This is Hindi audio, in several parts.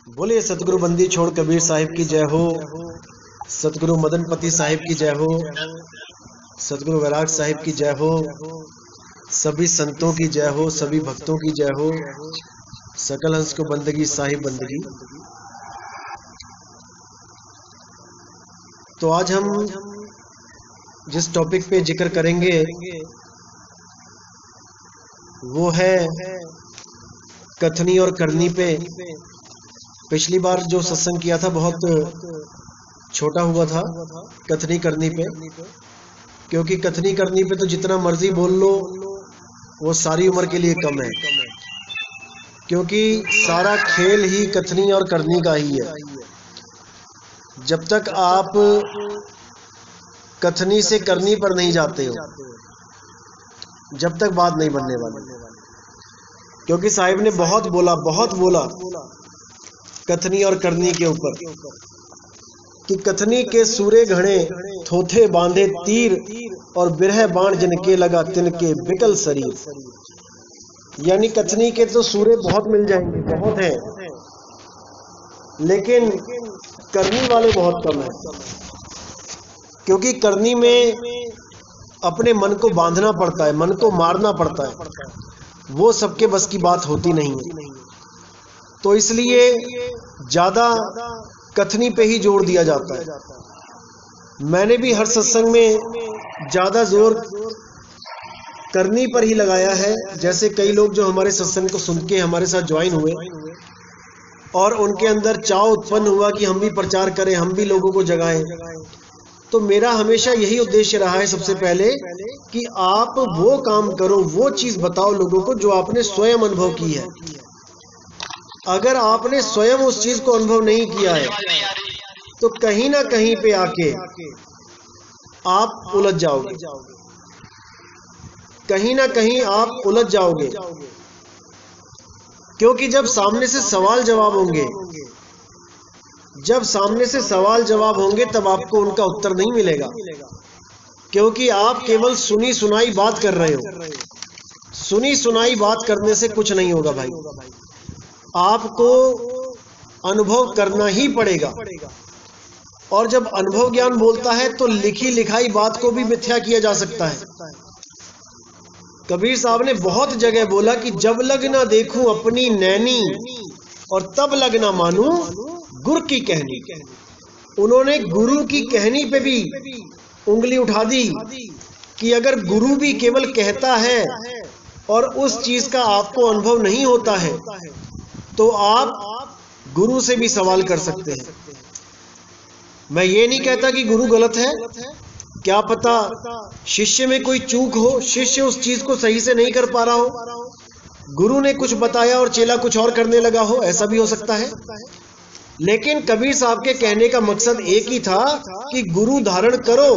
बोलिए सतगुरु बंदी छोड़ कबीर साहिब की जय हो। सतगुरु मदनपति साहिब की जय हो। सतगुरु वैराग साहिब की जय हो। सभी संतों की जय हो, सभी भक्तों की जय हो। सकल हंस को बंदगी साहिब बंदगी। तो आज हम जिस टॉपिक पे जिक्र करेंगे वो है कथनी और करनी पे। पिछली बार जो सत्संग किया था बहुत छोटा हुआ था कथनी करनी पे, क्योंकि कथनी करनी पे तो जितना मर्जी बोल लो वो सारी उम्र के लिए कम है, क्योंकि सारा खेल ही कथनी और करनी का ही है। जब तक आप कथनी से करनी पर नहीं जाते हो जब तक बात नहीं बनने वाली। क्योंकि साहिब ने बहुत बोला कथनी और करनी के ऊपर कि कथनी के सूरे घड़े थोथे बांधे तीर और बिरह बाण जिनके लगा तिनके बिकल शरीर। यानी कथनी के तो सूरे बहुत मिल जाएंगे, बहुत हैं, लेकिन करनी वाले बहुत कम हैं। क्योंकि करनी में अपने मन को बांधना पड़ता है, मन को मारना पड़ता है, वो सबके बस की बात होती नहीं है। तो इसलिए ज्यादा कथनी पे ही जोर दिया जाता है। मैंने भी हर सत्संग में ज्यादा जोर करनी पर ही लगाया है। जैसे कई लोग जो हमारे सत्संग को सुन के हमारे साथ ज्वाइन हुए और उनके अंदर चाव उत्पन्न हुआ कि हम भी प्रचार करें, हम भी लोगों को जगाएं, तो मेरा हमेशा यही उद्देश्य रहा है सबसे पहले कि आप वो काम करो, वो चीज बताओ लोगों को जो आपने स्वयं अनुभव की है। अगर आपने स्वयं उस चीज को अनुभव नहीं किया है तो कहीं ना कहीं पे आके आप उलझ जाओगे, कहीं ना कहीं आप उलझ जाओगे। क्योंकि जब सामने से सवाल जवाब होंगे, जब सामने से सवाल जवाब होंगे तब आपको उनका उत्तर नहीं मिलेगा, क्योंकि आप केवल सुनी सुनाई बात कर रहे हो। सुनी सुनाई बात करने से कुछ नहीं होगा भाई, आपको अनुभव करना ही पड़ेगा। और जब अनुभव ज्ञान बोलता है तो लिखी लिखाई बात को भी मिथ्या किया जा सकता है। कबीर साहब ने बहुत जगह बोला कि जब लग ना देखूं अपनी नैनी और तब लग ना मानूं गुरु की कहनी। उन्होंने गुरु की कहनी पे भी उंगली उठा दी कि अगर गुरु भी केवल कहता है और उस चीज का आपको अनुभव नहीं होता है तो आप गुरु से भी सवाल कर सकते हैं। मैं ये नहीं कहता कि गुरु गलत है, क्या पता शिष्य में कोई चूक हो, शिष्य उस चीज को सही से नहीं कर पा रहा हो, गुरु ने कुछ बताया और चेला कुछ और करने लगा हो, ऐसा भी हो सकता है। लेकिन कबीर साहब के कहने का मकसद एक ही था कि गुरु धारण करो।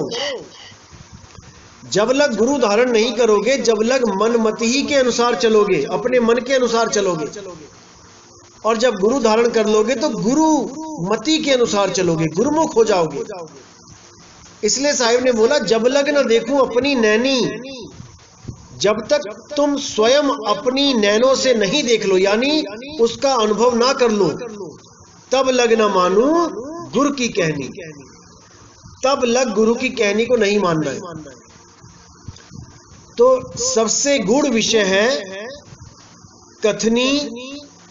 जब लग गुरु धारण नहीं करोगे, जब लग मन मति ही के अनुसार चलोगे, अपने मन के अनुसार चलोगे, और जब गुरु धारण कर लोगे तो गुरु मति के अनुसार चलोगे, गुरुमुख हो जाओगे। इसलिए साहिब ने बोला जब लग न देखूं अपनी नैनी, जब तक तुम स्वयं अपनी नैनों से नहीं देख लो, यानी उसका अनुभव ना कर लो, तब लग न मानू गुरु की कहनी। तब लग गुरु की कहनी को नहीं मानना है। तो सबसे गूढ़ विषय है कथनी,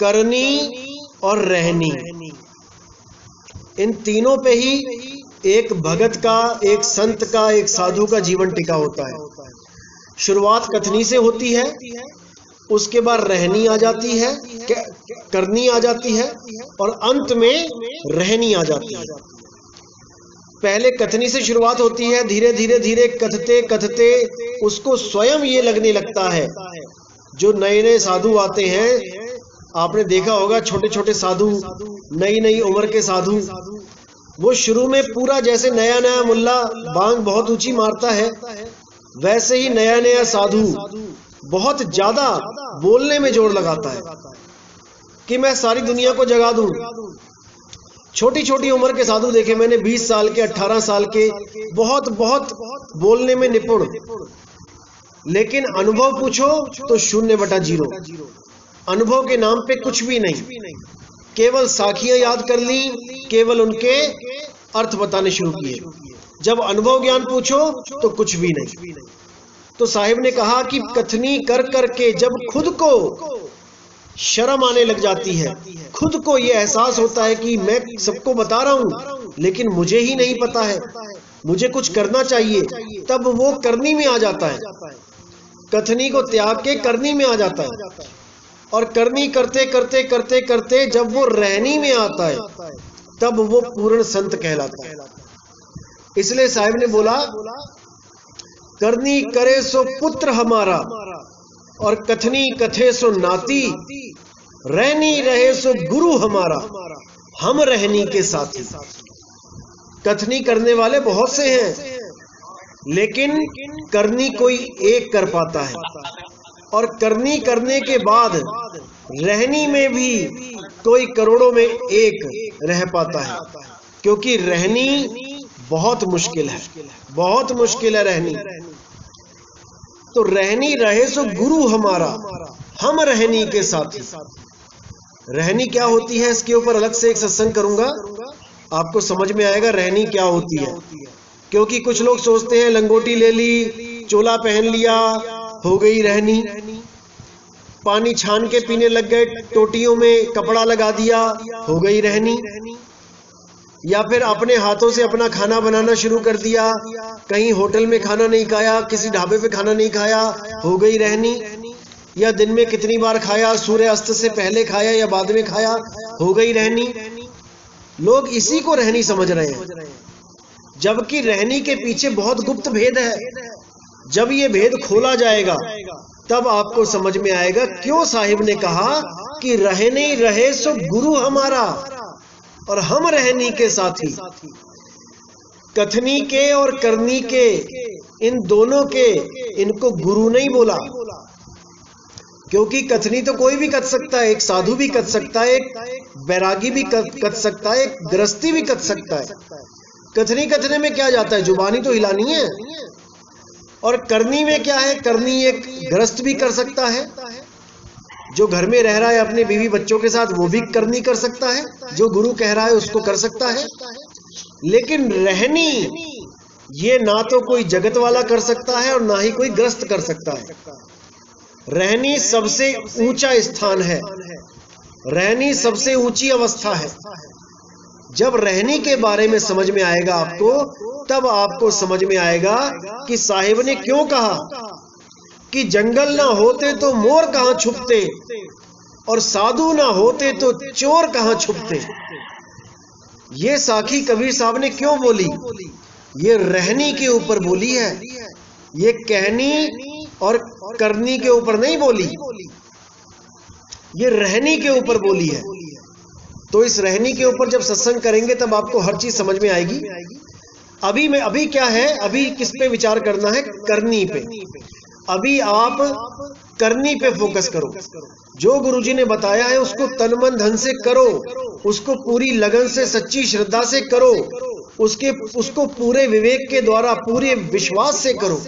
करनी और रहनी। इन तीनों पे ही एक भगत का, एक संत का, एक साधु का जीवन टिका होता है। शुरुआत कथनी से होती है, उसके बाद रहनी आ जाती है, करनी आ जाती है, और अंत में रहनी आ जाती है। पहले कथनी से शुरुआत होती है, धीरे धीरे धीरे कथते कथते उसको स्वयं ये लगने लगता है। जो नए नए साधु आते हैं, आपने देखा होगा छोटे छोटे साधु, नई नई उम्र के साधु, वो शुरू में पूरा जैसे नया नया मुल्ला बांग बहुत ऊंची मारता है, वैसे ही नया नया साधु बहुत ज्यादा बोलने में जोर लगाता है कि मैं सारी दुनिया को जगा दूं। छोटी छोटी उम्र के साधु देखे मैंने, 20 साल के, 18 साल के, बहुत बहुत बोलने में निपुण, लेकिन अनुभव पूछो तो 0/0। अनुभव के नाम पे कुछ भी नहीं। केवल साखियां याद कर ली, केवल उनके अर्थ बताने शुरू किए। जब अनुभव ज्ञान पूछो तो कुछ भी नहीं। तो साहिब ने कहा कि कथनी कर करके जब खुद को शर्म आने लग जाती है, खुद को यह एहसास होता है कि मैं सबको बता रहा हूं लेकिन मुझे ही नहीं पता है, मुझे कुछ करना चाहिए, तब वो करनी में आ जाता है। कथनी को त्याग के करनी में आ जाता है और करनी करते करते करते करते जब वो रहनी में आता है तब वो पूर्ण संत कहलाता है। इसलिए साहिब ने बोला, करनी करे सो पुत्र हमारा और कथनी कथे सो नाती, रहनी रहे सो गुरु हमारा, हम रहनी के साथी। कथनी करने वाले बहुत से हैं लेकिन करनी कोई एक कर पाता है, और करनी करने के बाद रहनी में भी कोई करोड़ों में एक रह पाता है, क्योंकि रहनी बहुत मुश्किल है, बहुत मुश्किल है रहनी। तो रहनी रहे सो गुरु हमारा, हम रहनी के साथी। रहनी क्या होती है इसके ऊपर अलग से एक सत्संग करूंगा, आपको समझ में आएगा रहनी क्या होती है। क्योंकि कुछ लोग सोचते हैं लंगोटी ले ली, चोला पहन लिया, हो गई रहनी, पानी छान के पीने लग गए, टोटियों में कपड़ा लगा दिया, हो गई रहनी, या फिर अपने हाथों से अपना खाना बनाना शुरू कर दिया, कहीं होटल में खाना नहीं खाया, किसी ढाबे पे खाना नहीं खाया, हो गई रहनी, या दिन में कितनी बार खाया, सूर्य अस्त से पहले खाया या बाद में खाया, हो गई रहनी। लोग इसी को रहनी समझ रहे हैं, जबकि रहनी के पीछे बहुत गुप्त भेद है। जब ये भेद खोला जाएगा तब आपको समझ में आएगा क्यों साहिब ने कहा कि रहने रहे सो गुरु हमारा और हम रहनी के साथी। कथनी के और करनी के, इन दोनों के, इनको गुरु नहीं बोला, क्योंकि कथनी तो कोई भी कथ सकता है, एक साधु भी कथ सकता है, एक बैरागी भी कथ सकता है, एक गृहस्थी भी कथ सकता है। कथनी कथने में क्या जाता है, जुबानी तो हिलानी है। और करनी में क्या है, करनी एक गृहस्थ भी कर सकता है, जो घर में रह रहा है अपने बीवी बच्चों के साथ, वो भी करनी कर सकता है, जो गुरु कह रहा है उसको कर सकता है। लेकिन रहनी ये ना तो कोई जगत वाला कर सकता है और ना ही कोई गृहस्थ कर सकता है। रहनी सबसे ऊंचा स्थान है, रहनी सबसे ऊंची अवस्था है। जब रहनी के बारे में समझ में आएगा आपको, तब आपको समझ में आएगा कि साहिब ने क्यों कहा कि जंगल ना होते तो मोर कहां छुपते और साधु ना होते तो चोर कहां छुपते। ये साखी कबीर साहब ने क्यों बोली, ये रहनी के ऊपर बोली है, ये कहनी और करनी के ऊपर नहीं बोली, ये रहनी के ऊपर बोली है। तो इस रहनी के ऊपर जब सत्संग करेंगे तब आपको हर चीज समझ में आएगी। अभी क्या है, अभी किस पे विचार करना है, करनी पे। अभी आप करनी पे फोकस करो, जो गुरुजी ने बताया है उसको तन मन धन से करो, उसको पूरी लगन से सच्ची श्रद्धा से करो, उसको पूरे विवेक के द्वारा पूरे विश्वास से करो।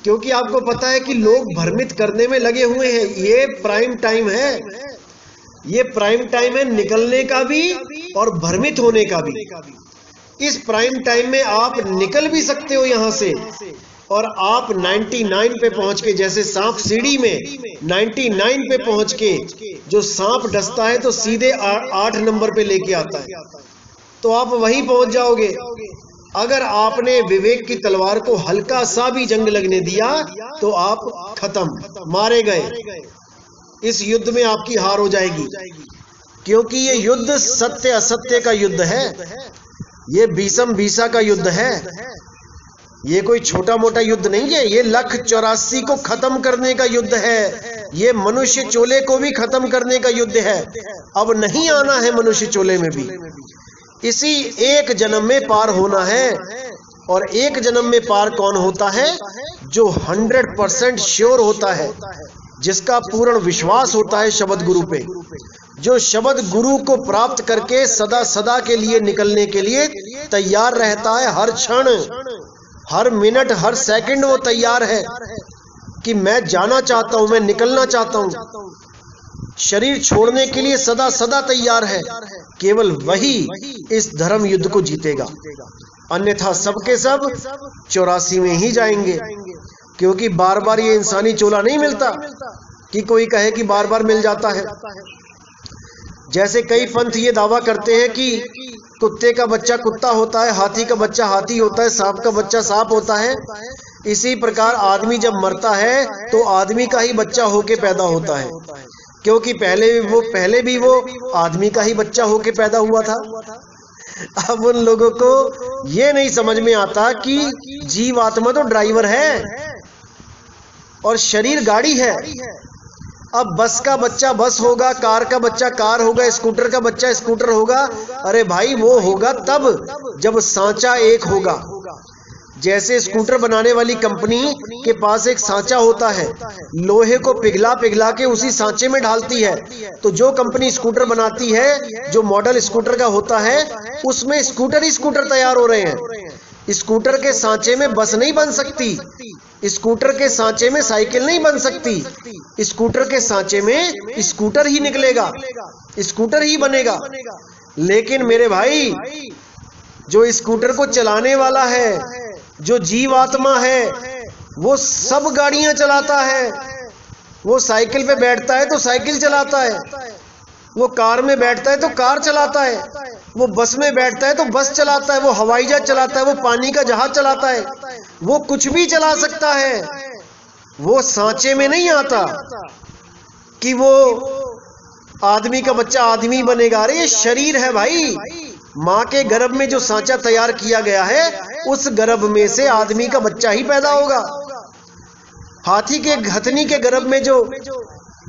क्योंकि आपको पता है कि लोग भ्रमित करने में लगे हुए हैं। ये प्राइम टाइम है, ये प्राइम टाइम है निकलने का भी और भ्रमित होने का भी। इस प्राइम टाइम में आप निकल भी सकते हो यहां से, और आप 99 पे पहुंच के, जैसे सांप सीढ़ी में 99 पे पहुंच के जो सांप डसता है तो सीधे 8 नंबर पे लेके आता है, तो आप वहीं पहुंच जाओगे। अगर आपने विवेक की तलवार को हल्का सा भी जंग लगने दिया तो आप खत्म, मारे गए। इस युद्ध में आपकी हार हो जाएगी, क्योंकि ये युद्ध सत्य असत्य का युद्ध है, ये भीषम भीषा का युद्ध है। ये कोई छोटा मोटा युद्ध नहीं है, ये 1,84,000 को खत्म करने का युद्ध है, ये मनुष्य चोले को भी खत्म करने का युद्ध है। अब नहीं आना है मनुष्य चोले में भी, इसी एक जन्म में पार होना है। और एक जन्म में पार कौन होता है, जो 100% श्योर होता है, जिसका पूर्ण विश्वास होता है शब्द गुरु पे, जो शब्द गुरु को प्राप्त करके सदा सदा के लिए निकलने के लिए तैयार रहता है। हर क्षण, हर मिनट, हर सेकंड वो तैयार है कि मैं जाना चाहता हूं, मैं निकलना चाहता हूं। शरीर छोड़ने के लिए सदा सदा तैयार है, केवल वही इस धर्म युद्ध को जीतेगा, अन्यथा सबके सब 84 में ही जाएंगे। क्योंकि बार बार ये इंसानी चोला नहीं मिलता कि कोई कहे कि बार बार मिल जाता है। जैसे कई पंथ ये दावा करते हैं कि कुत्ते का बच्चा कुत्ता होता है, हाथी का बच्चा हाथी होता है, सांप का बच्चा सांप होता है, इसी प्रकार आदमी जब मरता है तो आदमी का ही बच्चा होके पैदा होता है, क्योंकि पहले भी वो आदमी का ही बच्चा होके पैदा हुआ था। अब उन लोगों को ये नहीं समझ में आता कि जीवात्मा तो ड्राइवर है और शरीर गाड़ी है। अब बस का बच्चा बस होगा, कार का बच्चा कार होगा, स्कूटर का बच्चा स्कूटर होगा। अरे भाई वो होगा तब जब सांचा एक होगा। जैसे स्कूटर बनाने वाली कंपनी के पास एक सांचा होता है, लोहे को पिघला पिघला के उसी सांचे में ढालती है। तो जो कंपनी स्कूटर बनाती है, जो मॉडल स्कूटर का होता है, उसमें स्कूटर ही स्कूटर तैयार हो रहे हैं। स्कूटर के सांचे में बस नहीं बन सकती, स्कूटर के सांचे में साइकिल नहीं बन सकती, स्कूटर के सांचे में स्कूटर ही निकलेगा, स्कूटर ही बनेगा। लेकिन मेरे भाई, जो स्कूटर को चलाने वाला है, जो जीवात्मा है, वो सब गाड़ियां चलाता है। वो साइकिल पे बैठता है तो साइकिल चलाता है, वो कार में बैठता है तो कार चलाता है, वो बस में बैठता है तो बस चलाता है, वो हवाई जहाज चलाता है, वो पानी का जहाज चलाता है, वो कुछ भी चला सकता है। वो सांचे में नहीं आता कि वो आदमी का बच्चा आदमी बनेगा। अरे ये शरीर है भाई, माँ के गर्भ में जो सांचा तैयार किया गया है, उस गर्भ में से आदमी का बच्चा ही पैदा होगा। हाथी के हथनी के गर्भ में जो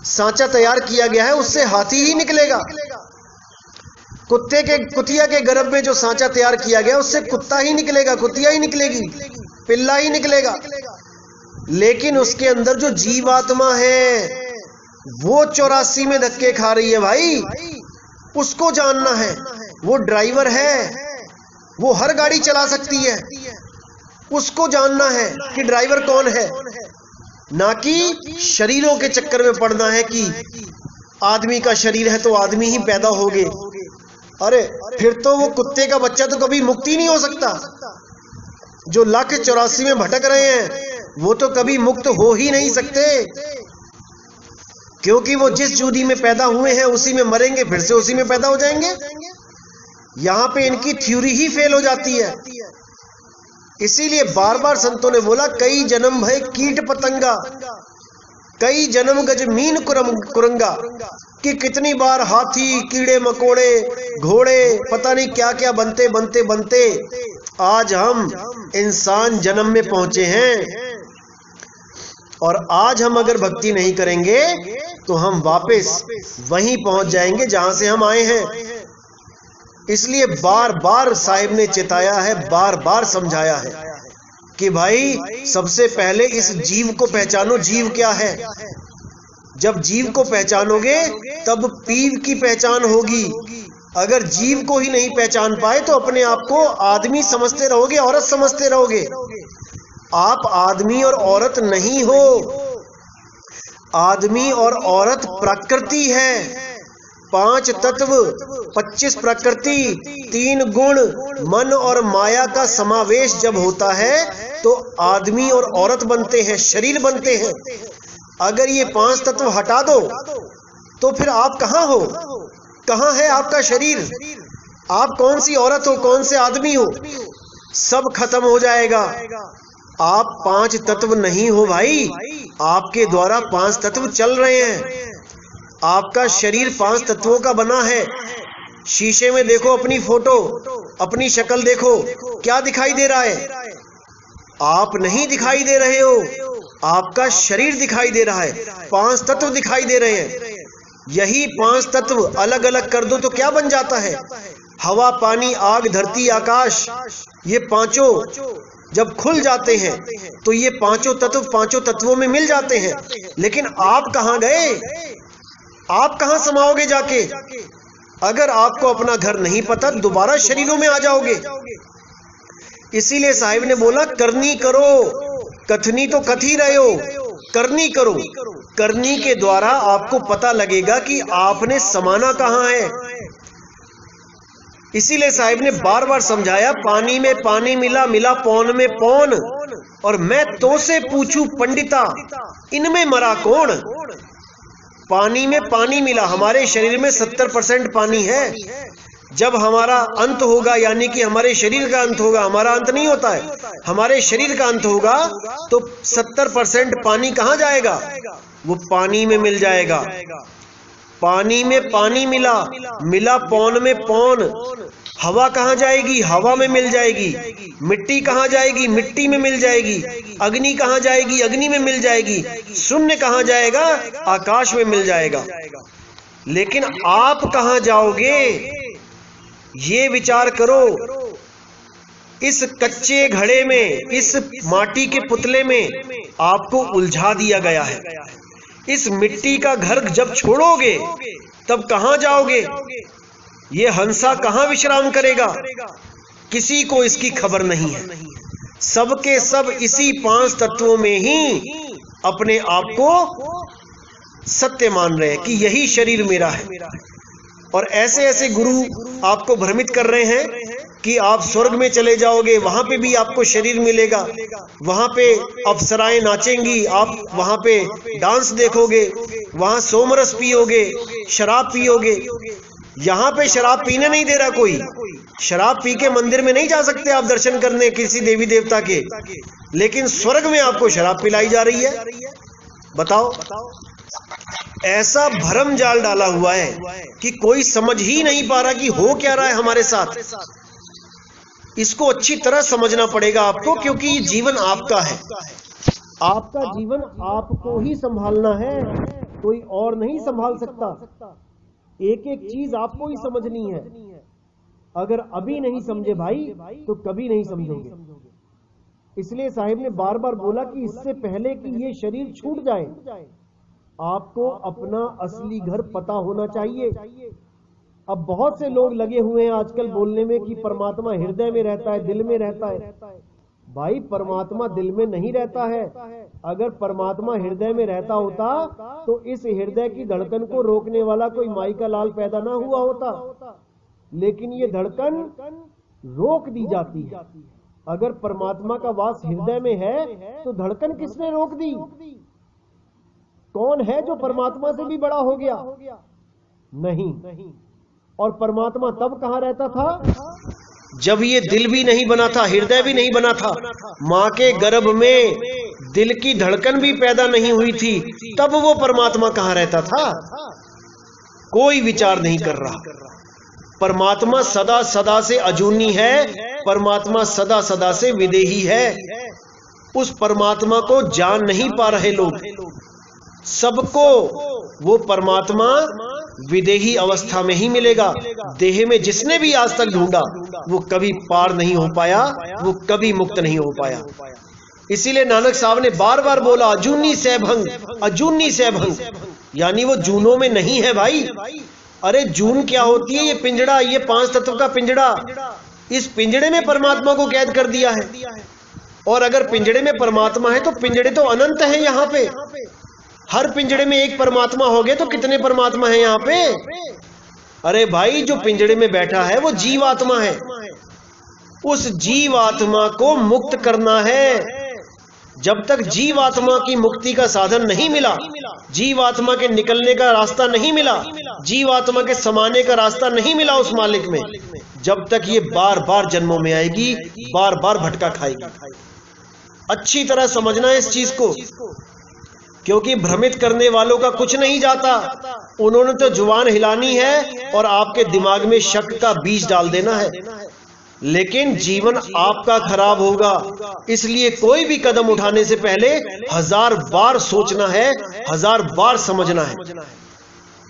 सांचा तैयार किया गया है, उससे हाथी ही निकलेगा। कुतिया के गर्भ में जो सांचा तैयार किया गया, उससे कुत्ता ही निकलेगा, कुतिया ही निकलेगी, पिल्ला ही निकलेगा। लेकिन उसके अंदर जो जीवात्मा है, वो 84 में धक्के खा रही है भाई। उसको जानना है, वो ड्राइवर है, वो हर गाड़ी चला सकती है। उसको जानना है कि ड्राइवर कौन है, ना कि शरीरों के चक्कर में पड़ना है कि आदमी का शरीर है तो आदमी ही पैदा होगे। अरे फिर तो वो कुत्ते का बच्चा तो कभी मुक्ति नहीं हो सकता। जो 184 में भटक रहे हैं, वो तो कभी मुक्त हो ही नहीं सकते, क्योंकि वो जिस जूदी में पैदा हुए हैं उसी में मरेंगे, फिर से उसी में पैदा हो जाएंगे। यहाँ पे इनकी थ्योरी ही फेल हो जाती है। इसीलिए बार बार संतों ने बोला, कई जन्म भय कीट पतंगा, कई जन्म गज मीन कुरंगा, कि कितनी बार हाथी, कीड़े मकोड़े, घोड़े, पता नहीं क्या क्या बनते बनते बनते आज हम इंसान जन्म में पहुंचे हैं। और आज हम अगर भक्ति नहीं करेंगे तो हम वापस वहीं पहुंच जाएंगे जहां से हम आए हैं। इसलिए बार बार साहिब ने चेताया है, बार बार समझाया है कि भाई सबसे पहले इस जीव को पहचानो, जीव क्या है। जब जीव को पहचानोगे तब पीव की पहचान होगी। अगर जीव को ही नहीं पहचान पाए तो अपने आप को आदमी समझते रहोगे, औरत समझते रहोगे। आप आदमी और औरत नहीं हो, आदमी और औरत प्रकृति है। 5 तत्व, 25 प्रकृति, 3 गुण, मन और माया का समावेश जब होता है तो आदमी और औरत बनते हैं, शरीर बनते हैं। अगर ये 5 तत्व हटा दो तो फिर आप कहाँ हो, कहाँ है आपका शरीर? आप कौन सी औरत हो, कौन से आदमी हो? सब खत्म हो जाएगा। आप 5 तत्व नहीं हो भाई, आपके द्वारा 5 तत्व चल रहे हैं। आपका शरीर 5 तत्वों का बना है। शीशे में देखो अपनी फोटो, अपनी शक्ल देखो, क्या दिखाई दे रहा है? आप नहीं दिखाई दे रहे हो, आपका शरीर दिखाई दे रहा है। 5 तत्व दिखाई दे रहे हैं। यही 5 तत्व अलग अलग कर दो तो क्या बन जाता है? हवा, पानी, आग, धरती, आकाश, ये पांचों जब खुल जाते हैं तो ये पांचों तत्व 5 तत्वों में मिल जाते हैं। लेकिन आप कहाँ गए? आप कहाँ समाओगे जाके? अगर आपको अपना घर नहीं पता, दोबारा शरीरों में आ जाओगे। इसीलिए साहिब ने बोला, करनी करो, कथनी तो कथ ही रहे हो, करनी करो। करनी के द्वारा आपको पता लगेगा कि आपने समाना कहां है। इसीलिए साहिब ने बार बार समझाया, पानी में पानी मिला, मिला पौन में पौन, और मैं तो से पूछूं पंडिता, इनमें मरा कौन। पानी में पानी मिला, हमारे शरीर में 70% पानी है। जब हमारा अंत होगा, यानी कि हमारे शरीर का अंत होगा, हमारा अंत नहीं होता है, हमारे शरीर का अंत होगा, तो 70% पानी कहां जाएगा? वो पानी में मिल जाएगा। पानी में पानी मिला, मिला पौन में पौन। हवा कहां जाएगी? हवा में मिल जाएगी। मिट्टी कहां जाएगी? मिट्टी में मिल जाएगी। अग्नि कहां जाएगी? अग्नि में मिल जाएगी। शून्य कहां जाएगा? आकाश में मिल जाएगा। लेकिन आप कहां जाओगे, ये विचार करो। इस कच्चे घड़े में, इस माटी के पुतले में आपको उलझा दिया गया है। इस मिट्टी का घर जब छोड़ोगे तब कहां जाओगे? ये हंसा कहां विश्राम करेगा? किसी को इसकी खबर नहीं है। सबके सब इसी 5 तत्वों में ही अपने आप को सत्य मान रहे हैं कि यही शरीर मेरा है। और ऐसे ऐसे गुरु आपको भ्रमित कर रहे हैं कि आप स्वर्ग में चले जाओगे, वहां पे भी आपको शरीर मिलेगा, वहां पे अप्सराएं नाचेंगी, आप वहां पे डांस देखोगे, वहां सोमरस पियोगे, शराब पियोगे। यहाँ पे शराब पीने नहीं दे रहा कोई। शराब पी के मंदिर में नहीं जा सकते आप दर्शन करने किसी देवी देवता के, लेकिन स्वर्ग में आपको शराब पिलाई जा रही है। बताओ, ऐसा भ्रम जाल डाला हुआ है कि कोई समझ ही नहीं पा रहा कि हो क्या रहा है हमारे साथ। इसको अच्छी तरह समझना पड़ेगा आपको, क्योंकि ये जीवन आपका है। आपका जीवन आपको ही संभालना है, कोई और नहीं संभाल सकता। एक एक चीज आपको ही समझनी है। अगर अभी नहीं समझे भाई तो कभी नहीं समझोगे। इसलिए साहिब ने बार बार बोला कि इससे पहले कि ये शरीर छूट जाए, आपको अपना असली घर पता होना चाहिए। अब बहुत से लोग लगे हुए हैं आजकल बोलने में कि परमात्मा हृदय में रहता है, दिल में रहता है। भाई, परमात्मा दिल में नहीं रहता है। अगर परमात्मा हृदय में रहता होता तो इस हृदय की धड़कन को रोकने वाला कोई माई का लाल पैदा ना हुआ होता। लेकिन ये धड़कन रोक दी जाती है। अगर परमात्मा का वास हृदय में है तो धड़कन किसने रोक दी? कौन है जो परमात्मा से भी बड़ा हो गया? नहीं। और परमात्मा तब कहां रहता था? जब ये दिल भी नहीं बना था, हृदय भी नहीं बना था, मां के गर्भ में दिल की धड़कन भी पैदा नहीं हुई थी, तब वो परमात्मा कहां रहता था? कोई विचार नहीं कर रहा। परमात्मा सदा सदा से अजूनी है, परमात्मा सदा सदा से विदेही है। उस परमात्मा को जान नहीं पा रहे लोग। सबको वो परमात्मा विदेही अवस्था में ही मिलेगा। देह में जिसने भी आज तक ढूंढा वो कभी पार नहीं हो पाया, वो कभी मुक्त नहीं हो पाया। इसीलिए नानक साहब ने बार बार बोला, अजूनी सैभंग, अजूनी सैभंग, यानी वो जूनों में नहीं है भाई। अरे जून क्या होती है? ये पिंजड़ा, ये 5 तत्व का पिंजड़ा, इस पिंजड़े में परमात्मा को कैद कर दिया है। और अगर पिंजड़े में परमात्मा है तो पिंजड़े तो अनंत है। यहाँ पे हर पिंजड़े में एक परमात्मा हो गए तो कितने परमात्मा है यहाँ पे? अरे भाई, जो पिंजड़े में बैठा है वो जीवात्मा है। उस जीवात्मा को मुक्त करना है। जब तक जीवात्मा की मुक्ति का साधन नहीं मिला, जीवात्मा के निकलने का रास्ता नहीं मिला, जीवात्मा के समाने का रास्ता नहीं मिला उस मालिक में, जब तक ये बार बार जन्मों में आएगी, बार बार भटका खाएगी। अच्छी तरह समझना है इस चीज को, क्योंकि भ्रमित करने वालों का कुछ नहीं जाता। उन्होंने तो जुबान हिलानी है और आपके दिमाग में शक का बीज डाल देना है, लेकिन जीवन आपका खराब होगा। इसलिए कोई भी कदम उठाने से पहले 1000 बार सोचना है, 1000 बार समझना है,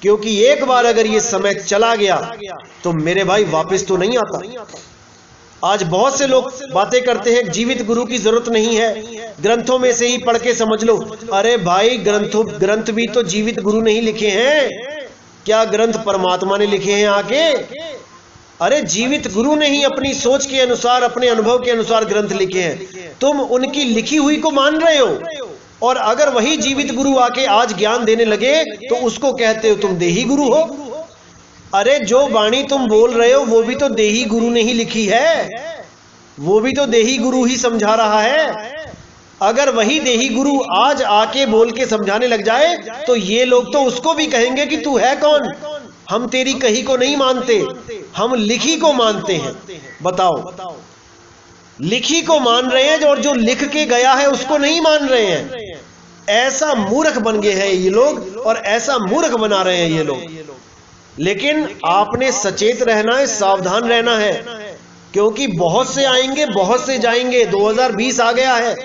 क्योंकि एक बार अगर ये समय चला गया तो मेरे भाई वापस तो नहीं आता। आज बहुत से लोग बातें करते हैं जीवित गुरु की जरूरत नहीं है, ग्रंथों में से ही पढ़ के समझ लो। अरे भाई, ग्रंथ भी तो जीवित गुरु नहीं लिखे हैं। क्या ग्रंथ परमात्मा ने लिखे हैं आके? अरे जीवित गुरु ने ही अपनी सोच के अनुसार, अपने अनुभव के अनुसार ग्रंथ लिखे हैं। तुम उनकी लिखी हुई को मान रहे हो, और अगर वही जीवित गुरु आके आज ज्ञान देने लगे तो उसको कहते हो तुम देही गुरु हो। अरे जो वाणी तुम बोल रहे हो वो भी तो देही गुरु ने ही लिखी है, वो भी तो देही गुरु ही समझा रहा है। अगर वही देही गुरु आज आके बोल के समझाने लग जाए तो ये लोग तो उसको भी कहेंगे कि तू है कौन, हम तेरी कही को नहीं मानते, हम लिखी को मानते हैं। बताओ, लिखी को मान रहे हैं और जो लिख के गया है उसको नहीं मान रहे हैं। ऐसा मूर्ख बन गए हैं ये लोग और ऐसा मूर्ख बना रहे हैं ये लोग। लेकिन आपने सचेत रहना है, सावधान रहना है, क्योंकि बहुत से आएंगे बहुत से जाएंगे। 2020 आ गया है,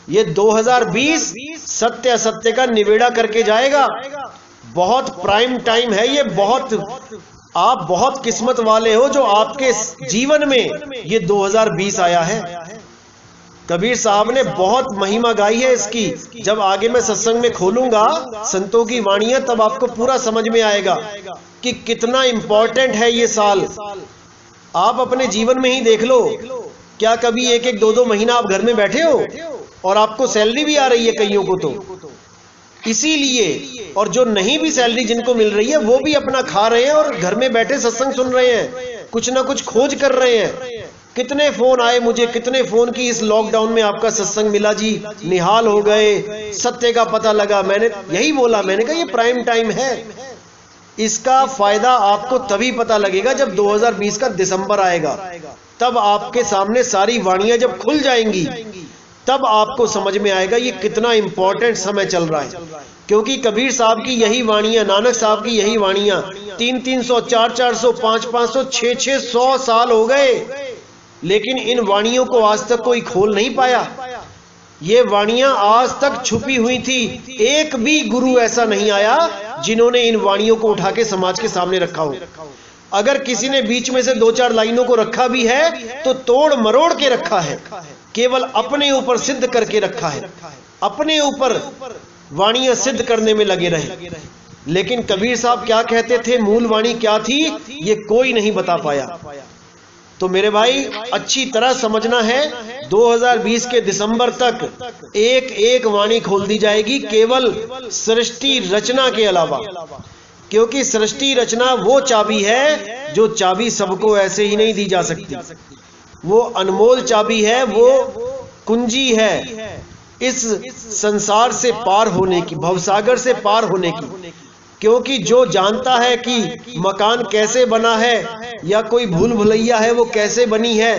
ये 2020 सत्य असत्य का निवेड़ा करके जाएगा। बहुत प्राइम टाइम है ये, आप बहुत किस्मत वाले हो जो आपके जीवन में ये 2020 आया है। कबीर साहब ने बहुत महिमा गाई है इसकी। जब आगे मैं सत्संग में खोलूंगा संतों की वाणियां तब आपको पूरा समझ में आएगा कि कितना इंपॉर्टेंट है ये साल। आप अपने जीवन में ही देख लो, क्या कभी 1-1, 2-2 महीना आप घर में बैठे हो और आपको सैलरी भी आ रही है कईयों को तो इसीलिए, और जो नहीं भी सैलरी जिनको मिल रही है वो भी अपना खा रहे हैं और घर में बैठे सत्संग सुन रहे हैं, कुछ ना कुछ खोज कर रहे हैं। कितने फोन आए मुझे, कितने फोन की इस लॉकडाउन में आपका सत्संग मिला जी, निहाल हो गए, सत्य का पता लगा। मैंने यही बोला, मैंने कहा ये प्राइम टाइम है, इसका फायदा आपको तभी पता लगेगा जब 2020 का दिसंबर आएगा। तब आपके सामने सारी वाणियां जब खुल जाएंगी तब आपको समझ में आएगा ये कितना इंपॉर्टेंट समय चल रहा है। क्योंकि कबीर साहब की यही वाणियां, नानक साहब की यही वाणियां 300-300, 400-400, 500-500, 600-600 साल हो गए, लेकिन इन वाणियों को आज तक कोई खोल नहीं पाया। ये वाणियां आज तक छुपी हुई थी, एक भी गुरु ऐसा नहीं आया जिन्होंने इन वाणियों को उठा के समाज के सामने रखा हो। अगर किसी ने बीच में से 2-4 लाइनों को रखा भी है तो तोड़ मरोड़ के रखा है, केवल अपने ऊपर सिद्ध करके रखा है, अपने ऊपर वाणियां सिद्ध करने में लगे रहे। लेकिन कबीर साहब क्या कहते थे, मूल वाणी क्या थी, ये कोई नहीं बता पाया। तो मेरे भाई अच्छी तरह समझना है, 2020 के दिसंबर तक एक एक वाणी खोल दी जाएगी, केवल सृष्टि रचना के अलावा। क्योंकि सृष्टि रचना वो चाबी है जो चाबी सबको ऐसे ही नहीं दी जा सकती। वो अनमोल चाबी है, वो कुंजी है इस संसार से पार होने की, भवसागर से पार होने की। क्योंकि जो जानता है कि मकान कैसे बना है या कोई भूल भुलैया है वो कैसे बनी है,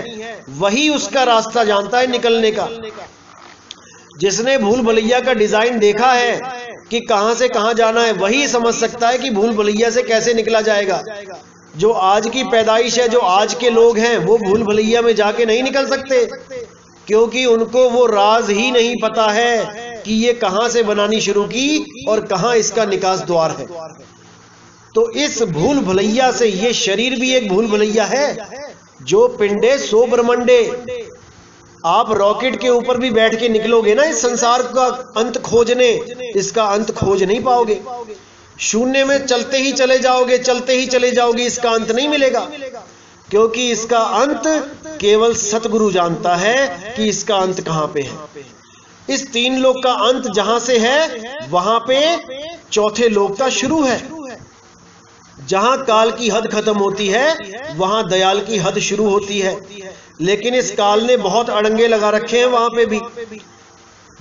वही उसका रास्ता जानता है निकलने का। जिसने भूल भुलैया का डिजाइन देखा है कि कहां से कहां जाना है, वही समझ सकता है कि भूल भुलैया से कैसे निकला जाएगा। जो आज की पैदाइश है, जो आज के लोग हैं, वो भूल भुलैया में जाके नहीं निकल सकते, क्योंकि उनको वो राज ही नहीं पता है कि ये कहां से बनानी शुरू की और कहां इसका निकास द्वार है। तो इस भूल भुलैया से, ये शरीर भी एक भूल भुलैया है। जो पिंडे सो ब्रह्मंडे, आप रॉकेट के ऊपर भी बैठ के निकलोगे ना इस संसार का अंत खोजने, इसका अंत खोज नहीं पाओगे। शून्य में चलते ही चले जाओगे, चलते ही चले जाओगे, इसका अंत नहीं मिलेगा। क्योंकि इसका अंत केवल सतगुरु जानता है कि इसका अंत कहां पे है। इस 3 लोक का अंत जहां से है वहां पे चौथे लोक का शुरू है। जहां काल की हद खत्म होती है वहां दयाल की हद शुरू होती है। लेकिन इस काल ने बहुत अड़ंगे लगा रखे हैं वहां पे भी।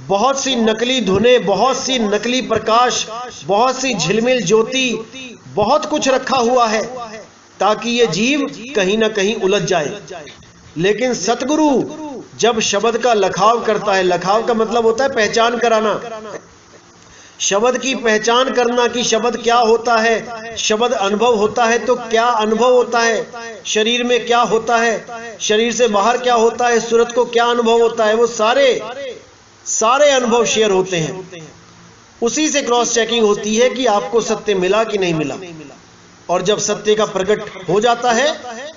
बहुत सी नकली धुनें, बहुत सी नकली प्रकाश, बहुत सी झिलमिल ज्योति, बहुत कुछ रखा हुआ है ताकि ये जीव कहीं ना कहीं उलझ जाए। लेकिन सतगुरु जब शब्द का लखाव करता है, लखाव का मतलब होता है पहचान कराना, शब्द की पहचान करना कि शब्द क्या होता है। शब्द अनुभव होता है तो क्या अनुभव होता है, शरीर में क्या होता है, शरीर से बाहर क्या होता है, सूरत को क्या अनुभव होता है, वो सारे अनुभव शेयर होते हैं। उसी से क्रॉस चेकिंग होती है कि आपको सत्य मिला कि नहीं मिला। और जब सत्य का प्रकट हो जाता है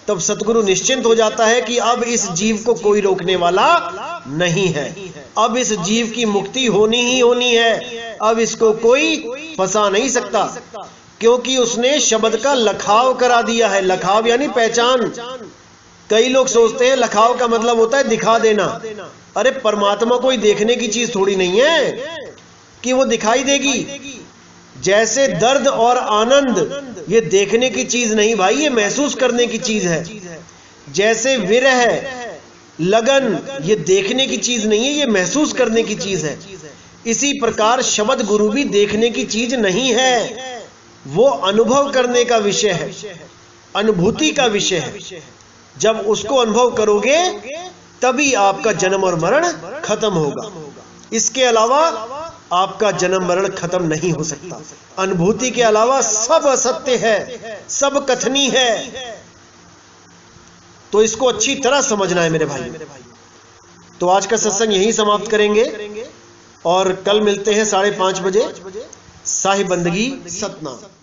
तब सतगुरु निश्चिंत हो जाता है कि अब इस जीव को कोई रोकने वाला नहीं है, अब इस जीव की मुक्ति होनी ही होनी है, अब इसको कोई फंसा नहीं सकता, क्योंकि उसने शब्द का लखाव करा दिया है। लखाव यानी पहचान। कई लोग सोचते हैं लखाव का मतलब होता है दिखा देना। अरे परमात्मा कोई देखने की चीज थोड़ी नहीं है, कि वो दिखाई देगी। जैसे दर्द और आनंद ये देखने की चीज नहीं भाई, ये महसूस करने की चीज है। जैसे विरह, लगन ये देखने की चीज नहीं है, ये महसूस करने की चीज है। इसी प्रकार शब्द गुरु भी देखने की चीज नहीं है, वो अनुभव करने का विषय है, अनुभूति का विषय है। जब उसको अनुभव करोगे तभी आपका जन्म और मरण खत्म होगा। इसके अलावा आपका जन्म मरण खत्म नहीं हो सकता। अनुभूति के अलावा सब असत्य है, सब कथनी है। तो इसको अच्छी तरह समझना है मेरे भाई। तो आज का सत्संग यहीं समाप्त करेंगे और कल मिलते हैं 5:30 बजे। साहिब बंदगी सतनाम।